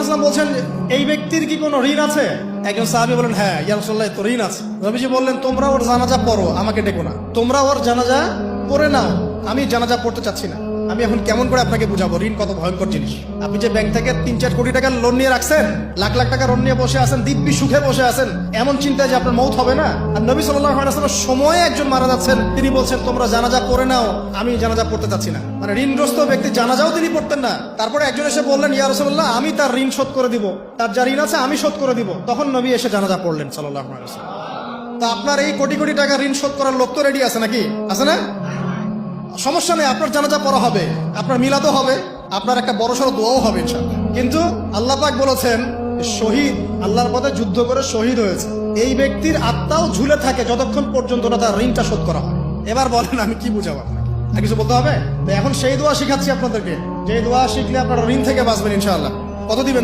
সাল্লাল্লাহু বলছেন এই ব্যক্তির কি কোনো ঋণ আছে? একজন সাহাবী বলেন হ্যাঁ ইয়া রাসূলুল্লাহ তো ঋণ আছে। নবীজি বললেন তোমরা ওর জানাজা পড়ো, আমাকে ডেকো না, তোমরা ওর জানাজা পড়ে নাও, আমি জানাজা পড়তে চাচ্ছি না। আমি এখন কেমন করে আপনাকে বুঝাবো ঋণ কত ভয়ঙ্কর জিনিস। আপনি যে ব্যাংক থেকে 3-4 কোটি টাকার লোন নিয়ে রাখছেন, লাখ লাখ টাকা লোন নিয়ে বসে আছেন, দিব্যি সুখে বসে আছেন, এমন চিন্তায় যে আপনার মৌত হবে না। আর নবী সাল্লাল্লাহু আলাইহি ওয়াসাল্লাম সময়ে একজন মারা যাচ্ছেন, তিনি বলছেন তোমরা জানাজা পড়ে নাও, আমি জানাজা পড়তে চাচ্ছি না। মানে ঋণগ্রস্ত ব্যক্তি জানাজাও তিনি পড়তেন না। তারপরে একজন এসে বললেন ইয়া রাসূলুল্লাহ আমি তার ঋণ শোধ করে দিব, তার যা ঋণ আছে আমি শোধ করে দিব। তখন নবী এসে জানাজা পড়লেন সাল্লাল্লাহু আলাইহি ওয়াসাল্লাম। তা আপনার এই কোটি কোটি টাকা ঋণ শোধ করার লোক তো রেডি আছে নাকি? আছে না? সমস্যা নেই, আপনার জানাজা পড়া হবে, আপনার মিলাদও হবে, আপনার একটা বড়সড় দোয়াও হবে ইনশাআল্লাহ। কিন্তু আল্লাহ পাক বলেছেন শহীদ আল্লাহর পথে যুদ্ধ করে শহীদ হয়েছে, এই ব্যক্তির আত্মাও ঝুলে থাকে যতক্ষণ পর্যন্ত না তার ঋণটা শোধ করা হয়। এবার বলেন আমি কি বুঝাবো আপনাকে? আর কিছু বলতে হবে? এখন সেই দোয়া শিখাচ্ছি আপনাদেরকে, যে দোয়া শিখলে আপনারা ঋণ থেকে বাঁচবেন ইনশাআল্লাহ। কত দিবেন?